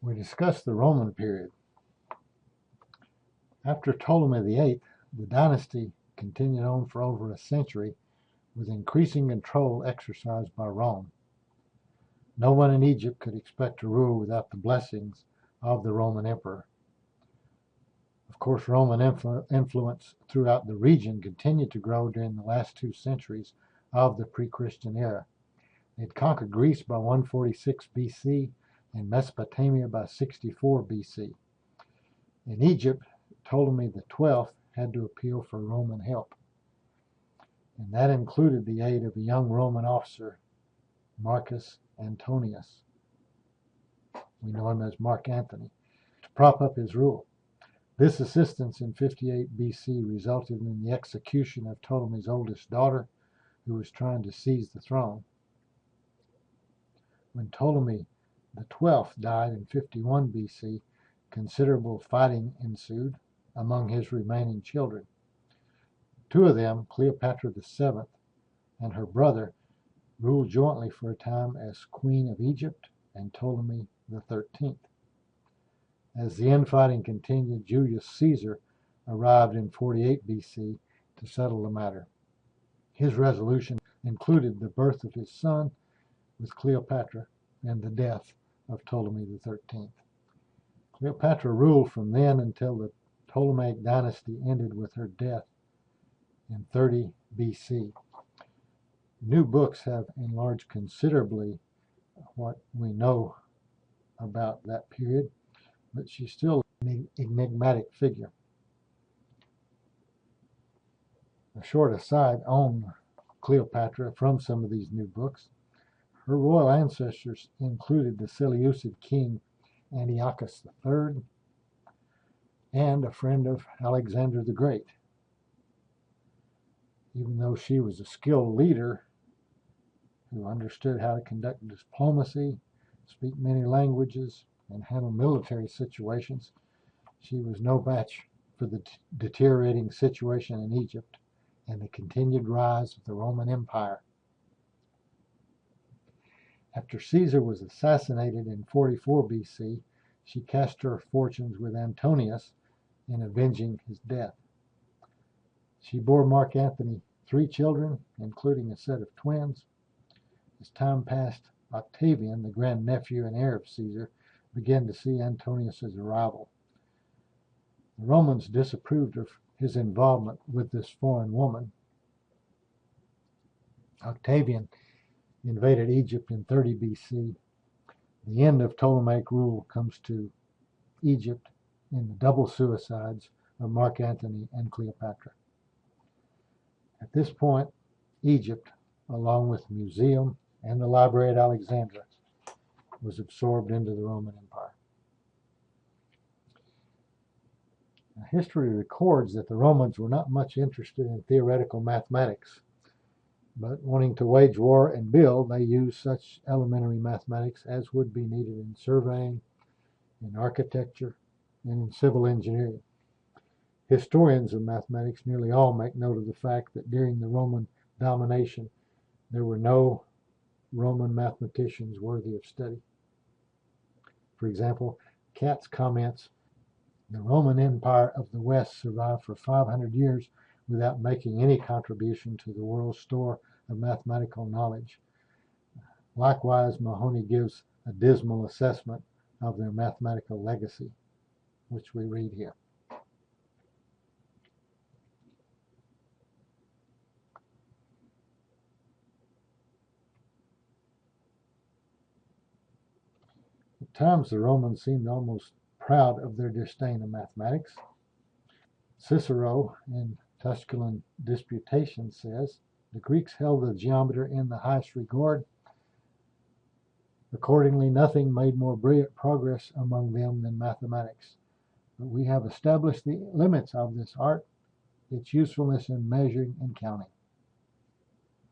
We discussed the Roman period. After Ptolemy VIII, the dynasty continued on for over a century with increasing control exercised by Rome. No one in Egypt could expect to rule without the blessings of the Roman emperor. Of course, Roman influence throughout the region continued to grow during the last 2 centuries of the pre-Christian era. They had conquered Greece by 146 BC and Mesopotamia by 64 BC. In Egypt, Ptolemy XII had to appeal for Roman help, and that included the aid of a young Roman officer, Marcus Antonius. We know him as Mark Antony, to prop up his rule. This assistance in 58 BC resulted in the execution of Ptolemy's oldest daughter, who was trying to seize the throne. When Ptolemy XII died in 51 BC, considerable fighting ensued among his remaining children. 2 of them, Cleopatra VII and her brother, ruled jointly for a time as Queen of Egypt and Ptolemy XIII. As the infighting continued, Julius Caesar arrived in 48 BC to settle the matter. His resolution included the birth of his son with Cleopatra and the death of Ptolemy XIII. Cleopatra ruled from then until the Ptolemaic dynasty ended with her death in 30 BC. New books have enlarged considerably what we know about that period, but she's still an enigmatic figure. A short aside on Cleopatra from some of these new books. Her royal ancestors included the Seleucid king Antiochus III and a friend of Alexander the Great. Even though she was a skilled leader who understood how to conduct diplomacy, speak many languages, and handle military situations, she was no match for the deteriorating situation in Egypt and the continued rise of the Roman Empire. After Caesar was assassinated in 44 BC, she cast her fortunes with Antonius in avenging his death. She bore Mark Antony 3 children, including a set of twins. As time passed, Octavian, the grandnephew and heir of Caesar, began to see Antonius as a rival. The Romans disapproved of his involvement with this foreign woman. Octavian invaded Egypt in 30 BC. The end of Ptolemaic rule comes to Egypt in the double suicides of Mark Antony and Cleopatra. At this point, Egypt, along with the museum and the library at Alexandria, was absorbed into the Roman Empire. Now, history records that the Romans were not much interested in theoretical mathematics, but wanting to wage war and build, they used such elementary mathematics as would be needed in surveying, in architecture, and in civil engineering. Historians of mathematics nearly all make note of the fact that during the Roman domination, there were no Roman mathematicians worthy of study. For example, Katz comments, "The Roman Empire of the West survived for 500 years without making any contribution to the world's store of mathematical knowledge." Likewise, Mahoney gives a dismal assessment of their mathematical legacy, which we read here. At times, the Romans seemed almost proud of their disdain of mathematics. Cicero, in Tusculan Disputations, says, "The Greeks held the geometer in the highest regard. Accordingly, nothing made more brilliant progress among them than mathematics. But we have established the limits of this art, its usefulness in measuring and counting."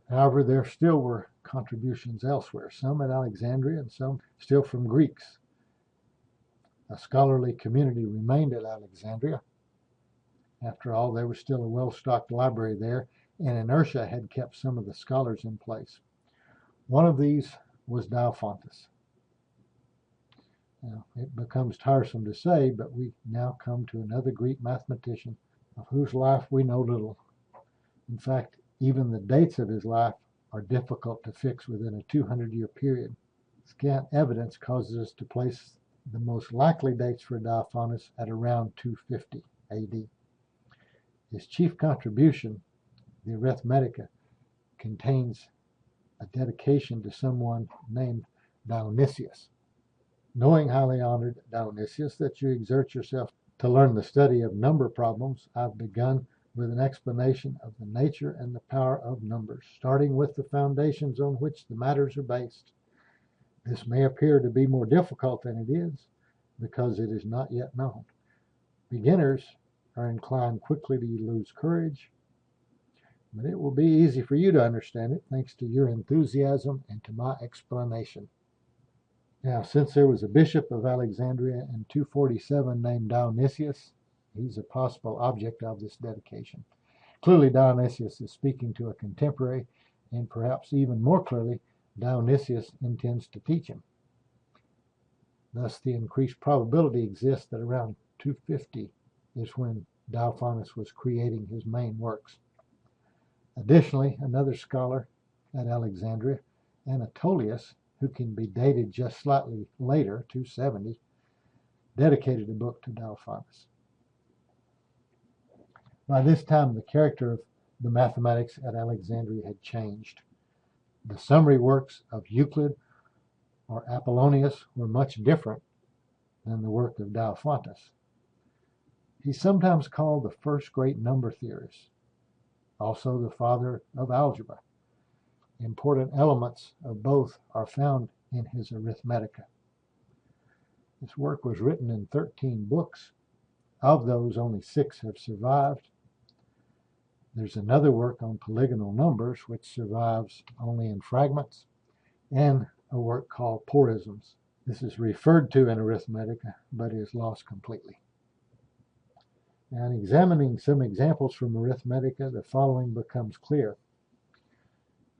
However, there still were contributions elsewhere, some at Alexandria and some still from Greeks. A scholarly community remained at Alexandria. After all, there was still a well-stocked library there, and inertia had kept some of the scholars in place. One of these was Diophantus. Now, it becomes tiresome to say, but we now come to another Greek mathematician of whose life we know little. In fact, even the dates of his life are difficult to fix within a 200-year period. Scant evidence causes us to place the most likely dates for Diophantus at around 250 AD. His chief contribution, the Arithmetica, contains a dedication to someone named Dionysius. Knowing, highly honored Dionysius, that you exert yourself to learn the study of number problems, I've begun with an explanation of the nature and the power of numbers, starting with the foundations on which the matters are based. This may appear to be more difficult than it is, because it is not yet known. Beginners are inclined quickly to lose courage, but it will be easy for you to understand it thanks to your enthusiasm and to my explanation. Now, since there was a bishop of Alexandria in 247 named Dionysius, he's a possible object of this dedication. Clearly, Dionysius is speaking to a contemporary, and perhaps even more clearly, Dionysius intends to teach him. Thus, the increased probability exists that around 250 is when Diophantus was creating his main works. Additionally, another scholar at Alexandria, Anatolius, who can be dated just slightly later, 270, dedicated a book to Diophantus. By this time, the character of the mathematics at Alexandria had changed. The summary works of Euclid or Apollonius were much different than the work of Diophantus. He's sometimes called the first great number theorist, also the father of algebra. Important elements of both are found in his Arithmetica. This work was written in 13 books. Of those, only 6 have survived. There's another work on polygonal numbers, which survives only in fragments, and a work called Porisms. This is referred to in Arithmetica, but is lost completely. Now, in examining some examples from Arithmetica, the following becomes clear.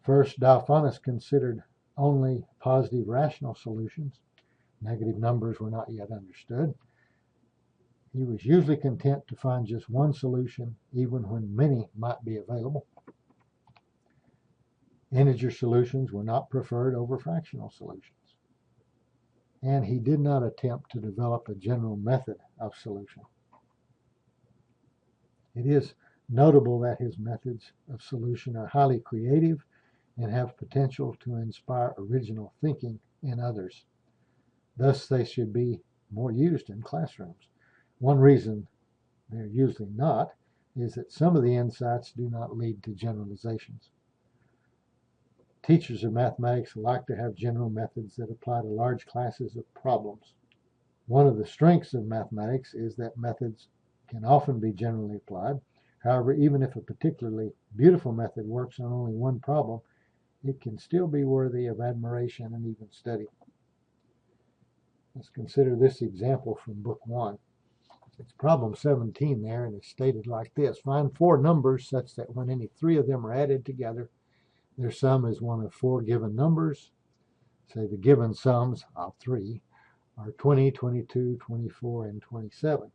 First, Diophantus considered only positive rational solutions. Negative numbers were not yet understood. He was usually content to find just one solution, even when many might be available. Integer solutions were not preferred over fractional solutions. And he did not attempt to develop a general method of solution. It is notable that his methods of solution are highly creative and have potential to inspire original thinking in others. Thus, they should be more used in classrooms. One reason they're usually not is that some of the insights do not lead to generalizations. Teachers of mathematics like to have general methods that apply to large classes of problems. One of the strengths of mathematics is that methods can often be generally applied. However, even if a particularly beautiful method works on only one problem, it can still be worthy of admiration and even study. Let's consider this example from Book 1. It's problem 17 there, and it's stated like this. Find 4 numbers such that when any 3 of them are added together, their sum is one of 4 given numbers. Say the given sums of 3 are 20, 22, 24, and 27.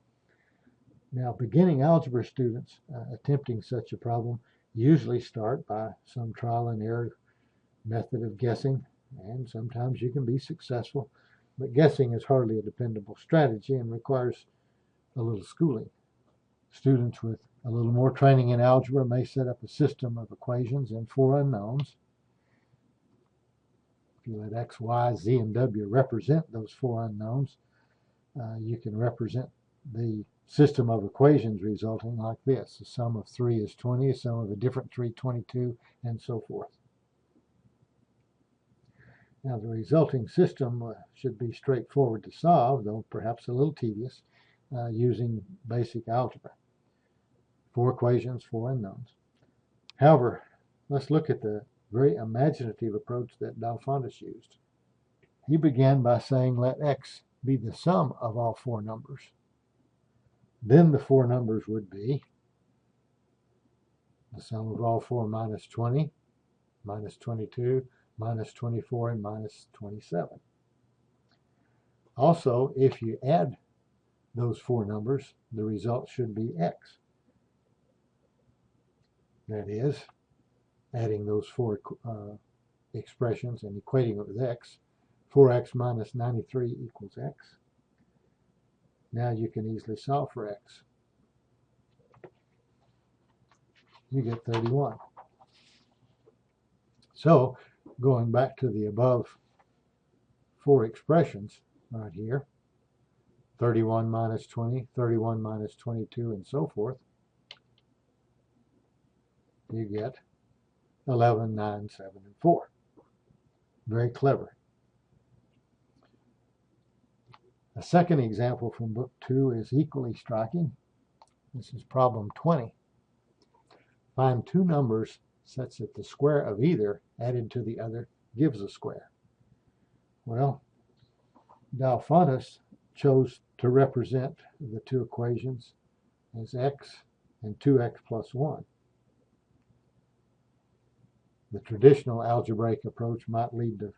Now, beginning algebra students attempting such a problem usually start by some trial and error method of guessing, and sometimes you can be successful, but guessing is hardly a dependable strategy and requires a little schooling. Students with a little more training in algebra may set up a system of equations and 4 unknowns. If you let x, y, z, and w represent those 4 unknowns, you can represent the system of equations resulting like this. The sum of 3 is 20, the sum of a different 3, 22, and so forth. Now, the resulting system should be straightforward to solve, though perhaps a little tedious, using basic algebra. 4 equations, 4 unknowns. However, let's look at the very imaginative approach that Diophantus used. He began by saying, let x be the sum of all 4 numbers. Then the 4 numbers would be the sum of all 4 minus 20, minus 22, minus 24, and minus 27. Also, if you add those four numbers, the result should be x. That is, adding those four expressions and equating it with x. 4x minus 93 equals x. Now you can easily solve for x. You get 31. So, going back to the above four expressions right here, 31 minus 20, 31 minus 22, and so forth, you get 11, 9, 7, and 4. Very clever. A second example from Book 2 is equally striking. This is problem 20. Find two numbers such that the square of either added to the other gives a square. Well, Diophantus chose to represent the two equations as x and 2x plus 1. The traditional algebraic approach might lead to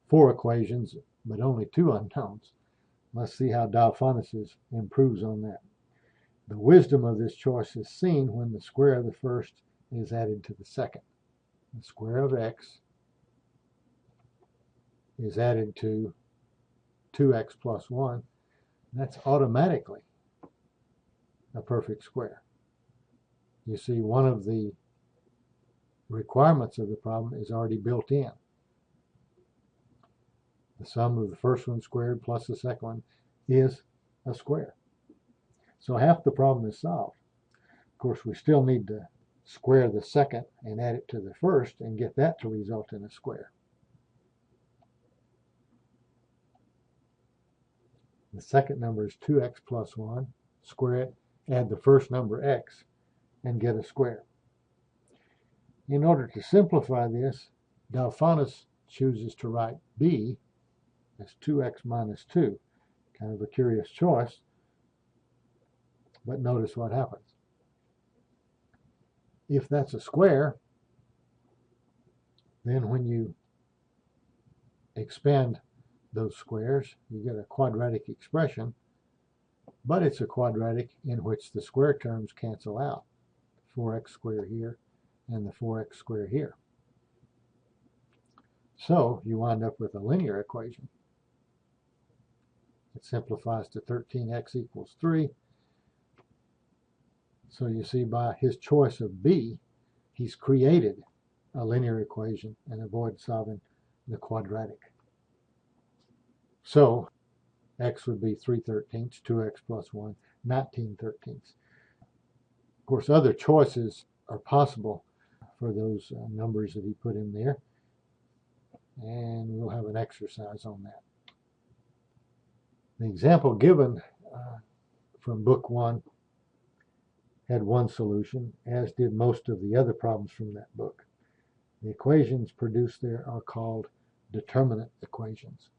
four equations, but only two unknowns. Let's see how Diophantus improves on that. The wisdom of this choice is seen when the square of the first is added to the second. The square of x is added to 2x plus 1. That's automatically a perfect square. You see, one of the requirements of the problem is already built in. The sum of the first one squared plus the second one is a square. So half the problem is solved. Of course, we still need to square the second and add it to the first and get that to result in a square. The second number is 2x plus 1. Square it, add the first number x, and get a square. In order to simplify this, Diophantus chooses to write b as 2x minus 2. Kind of a curious choice, but notice what happens. If that's a square, then when you expand those squares, you get a quadratic expression, but it's a quadratic in which the square terms cancel out. 4x squared here and the 4x squared here. So you wind up with a linear equation. It simplifies to 13x equals 3. So you see, by his choice of b, he's created a linear equation and avoided solving the quadratic. So x would be 3/13, 2x plus 1, 19/13. Of course, other choices are possible for those numbers that he put in there, and we'll have an exercise on that. The example given from Book 1 had one solution, as did most of the other problems from that book. The equations produced there are called determinant equations.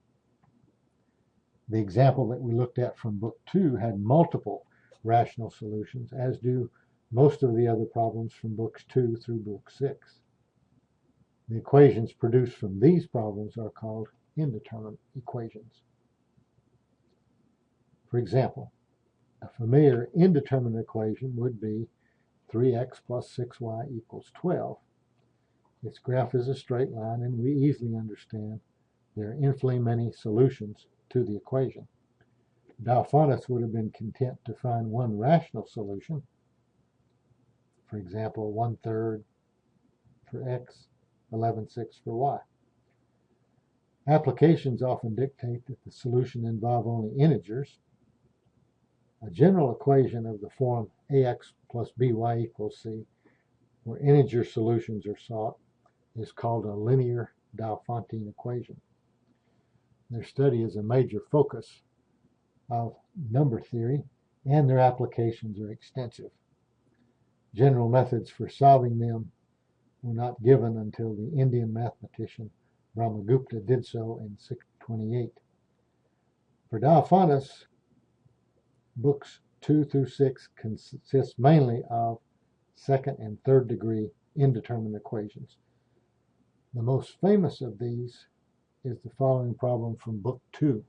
The example that we looked at from Book 2 had multiple rational solutions, as do most of the other problems from Books 2 through Book 6. The equations produced from these problems are called indeterminate equations. For example, a familiar indeterminate equation would be 3x plus 6y equals 12. Its graph is a straight line, and we easily understand there are infinitely many solutions to the equation. Diophantus would have been content to find one rational solution. For example, 1/3 for x, 11/6 for y. Applications often dictate that the solution involve only integers. A general equation of the form ax plus by equals c, where integer solutions are sought, is called a linear Diophantine equation. Their study is a major focus of number theory, and their applications are extensive. General methods for solving them were not given until the Indian mathematician Brahmagupta did so in 628. For Diophantus, books 2 through 6 consist mainly of second and third degree indeterminate equations. The most famous of these is the following problem from Book 2.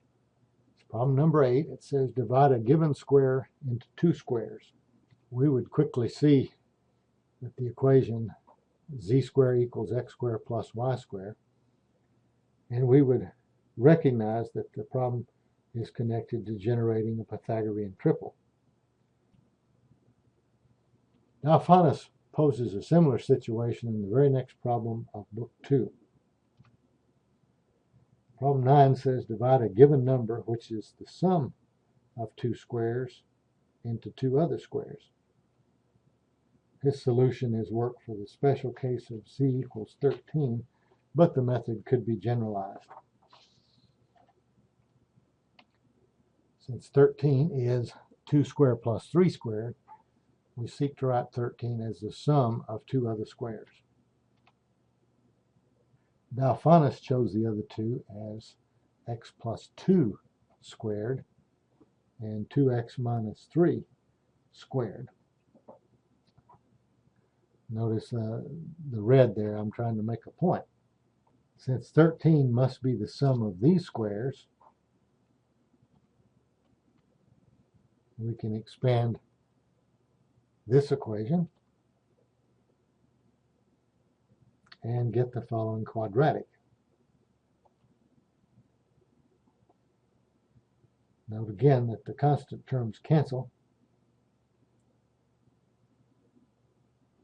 It's Problem number 8, it says divide a given square into two squares. We would quickly see that the equation z squared equals x squared plus y squared, and we would recognize that the problem is connected to generating a Pythagorean triple. Diophantus poses a similar situation in the very next problem of Book 2. Problem 9 says divide a given number, which is the sum of two squares, into two other squares. His solution is work for the special case of z equals 13, but the method could be generalized. Since 13 is 2 squared plus 3 squared, we seek to write 13 as the sum of two other squares. Diophantus chose the other two as x plus 2 squared and 2x minus 3 squared. Notice the red there, I'm trying to make a point. Since 13 must be the sum of these squares, we can expand this equation and get the following quadratic. Note again that the constant terms cancel,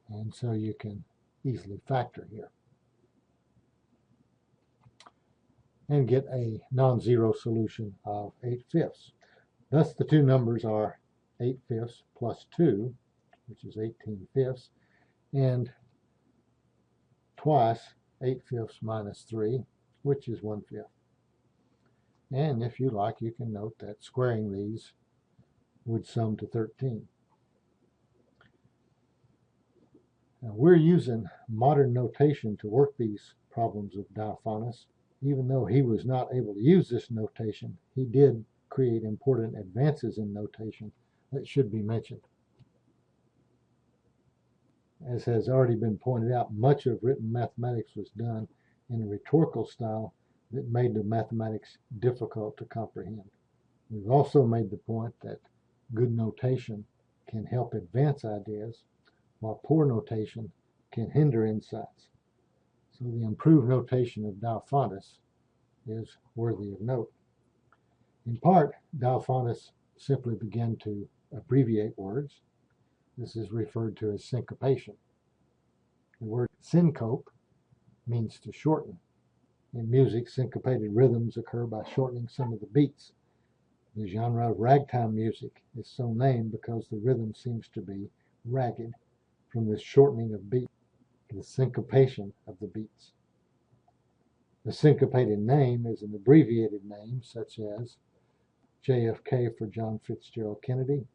and so you can easily factor here and get a non-zero solution of 8/5. Thus the two numbers are 8/5 plus 2, which is 18/5, and twice 8/5 minus 3, which is 1/5. And if you like, you can note that squaring these would sum to 13. Now, we're using modern notation to work these problems of Diophantus. Even though he was not able to use this notation, he did create important advances in notation that should be mentioned. As has already been pointed out, much of written mathematics was done in a rhetorical style that made the mathematics difficult to comprehend. We've also made the point that good notation can help advance ideas, while poor notation can hinder insights. So the improved notation of Diophantus is worthy of note. In part, Diophantus simply began to abbreviate words. This is referred to as syncopation. The word syncope means to shorten. In music, syncopated rhythms occur by shortening some of the beats. The genre of ragtime music is so named because the rhythm seems to be ragged from this shortening of beat, the syncopation of the beats. The syncopated name is an abbreviated name, such as JFK for John Fitzgerald Kennedy.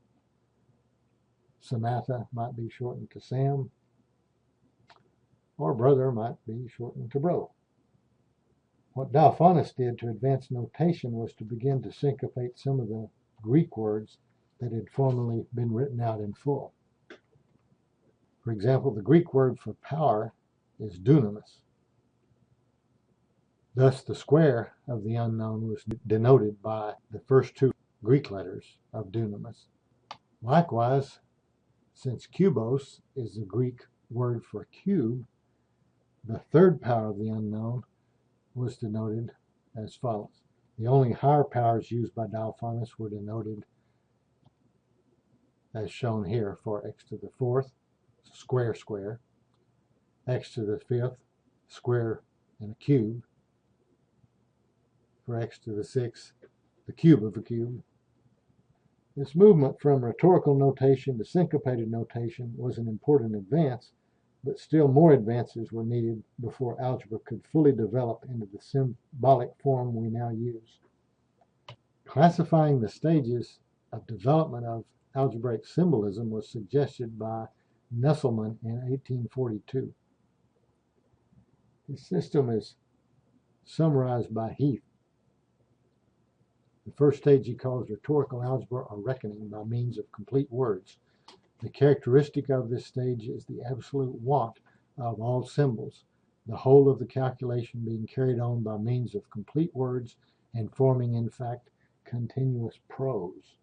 Samantha might be shortened to Sam, or brother might be shortened to bro. What Diophantus did to advance notation was to begin to syncopate some of the Greek words that had formerly been written out in full. For example, the Greek word for power is dunamis. Thus, the square of the unknown was denoted by the first two Greek letters of dunamis. Likewise, since kubos is the Greek word for cube, the third power of the unknown was denoted as follows. The only higher powers used by Diophantus were denoted as shown here for x to the fourth, square square, x to the fifth, square and a cube, for x to the sixth, the cube of a cube. This movement from rhetorical notation to syncopated notation was an important advance, but still more advances were needed before algebra could fully develop into the symbolic form we now use. Classifying the stages of development of algebraic symbolism was suggested by Nesselmann in 1842. His system is summarized by Heath. The first stage he calls rhetorical algebra, or reckoning by means of complete words. The characteristic of this stage is the absolute want of all symbols, the whole of the calculation being carried on by means of complete words and forming, in fact, continuous prose.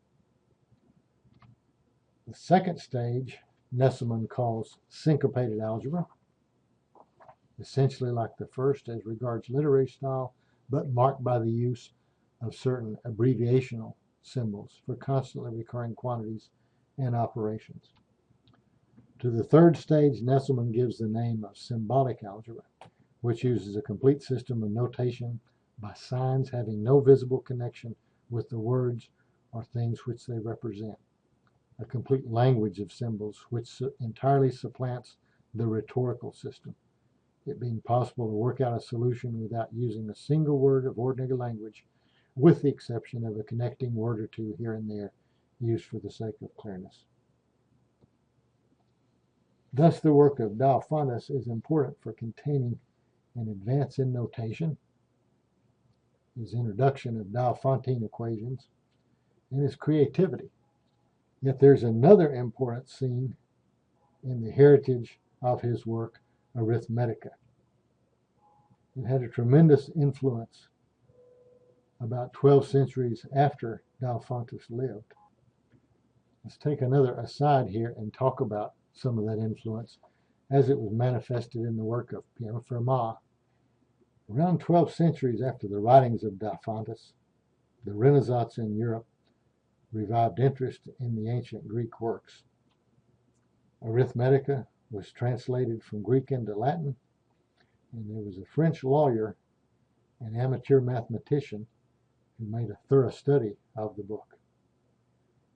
The second stage, Nesselman calls syncopated algebra, essentially like the first as regards literary style, but marked by the use of certain abbreviational symbols for constantly recurring quantities and operations. To the third stage, Nesselman gives the name of symbolic algebra, which uses a complete system of notation by signs having no visible connection with the words or things which they represent. A complete language of symbols which entirely supplants the rhetorical system, it being possible to work out a solution without using a single word of ordinary language, with the exception of a connecting word or two here and there used for the sake of clearness. Thus, the work of Diophantus is important for containing an advance in notation, his introduction of Diophantine equations, and his creativity. Yet there's another important scene in the heritage of his work, Arithmetica. It had a tremendous influence about 12 centuries after Diophantus lived. Let's take another aside here and talk about some of that influence as it was manifested in the work of Pierre Fermat. Around 12 centuries after the writings of Diophantus, the Renaissance in Europe revived interest in the ancient Greek works. Arithmetica was translated from Greek into Latin, and there was a French lawyer and amateur mathematician who made a thorough study of the book.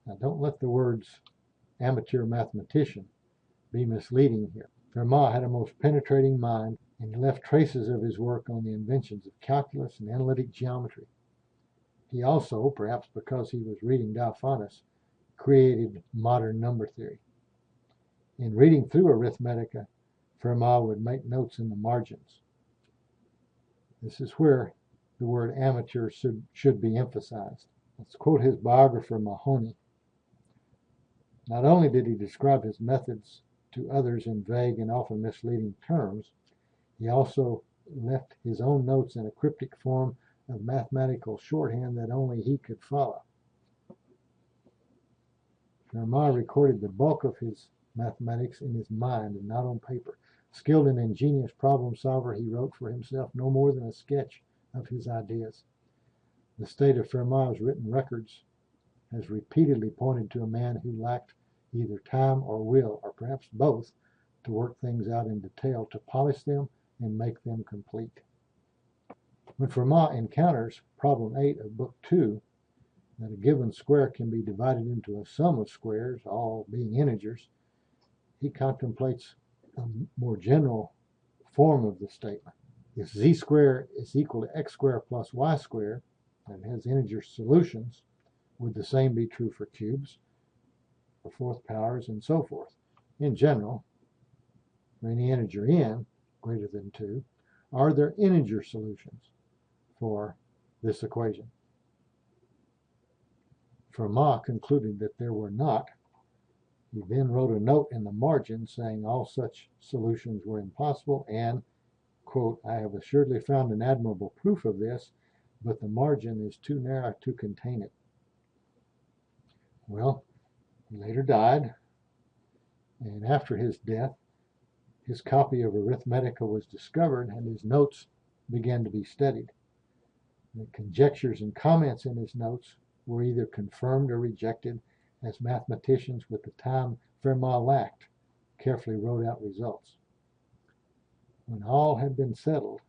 Now, don't let the words amateur mathematician be misleading here. Fermat had a most penetrating mind, and he left traces of his work on the inventions of calculus and analytic geometry. He also, perhaps because he was reading Diophantus, created modern number theory. In reading through Arithmetica, Fermat would make notes in the margins. This is where the word amateur should be emphasized. Let's quote his biographer, Mahony. Not only did he describe his methods to others in vague and often misleading terms, he also left his own notes in a cryptic form of mathematical shorthand that only he could follow. Fermat recorded the bulk of his mathematics in his mind and not on paper. Skilled and ingenious problem solver, he wrote for himself no more than a sketch of his ideas. The state of Fermat's written records has repeatedly pointed to a man who lacked either time or will, or perhaps both, to work things out in detail, to polish them and make them complete. When Fermat encounters problem 8 of book 2, that a given square can be divided into a sum of squares, all being integers, he contemplates a more general form of the statement. If z squared is equal to x squared plus y squared, and has integer solutions, would the same be true for cubes, for fourth powers, and so forth? In general, for any integer n greater than 2, are there integer solutions for this equation? Fermat concluded that there were not. He then wrote a note in the margin saying all such solutions were impossible and, quote, I have assuredly found an admirable proof of this, but the margin is too narrow to contain it. Well, he later died, and after his death, his copy of Arithmetica was discovered and his notes began to be studied. The conjectures and comments in his notes were either confirmed or rejected, as mathematicians with the time Fermat lacked carefully wrote out results. When all had been settled,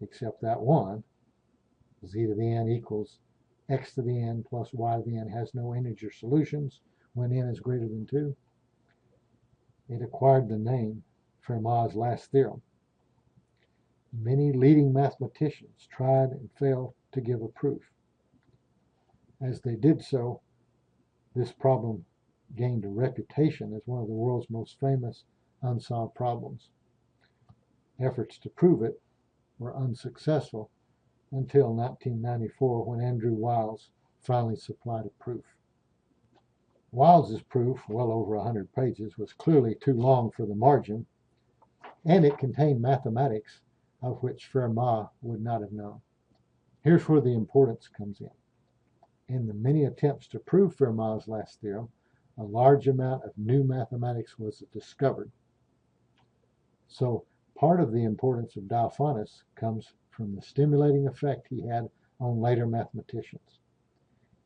except that one, z to the n equals x to the n plus y to the n has no integer solutions when n is greater than 2, it acquired the name Fermat's last theorem. Many leading mathematicians tried and failed to give a proof. As they did so, this problem gained a reputation as one of the world's most famous unsolved problems. Efforts to prove it were unsuccessful until 1994, when Andrew Wiles finally supplied a proof. Wiles's proof, well over 100 pages, was clearly too long for the margin, and it contained mathematics of which Fermat would not have known. Here's where the importance comes in. In the many attempts to prove Fermat's last theorem, a large amount of new mathematics was discovered. So part of the importance of Diophantus comes from the stimulating effect he had on later mathematicians.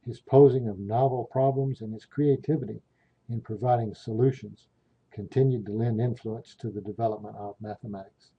His posing of novel problems and his creativity in providing solutions continued to lend influence to the development of mathematics.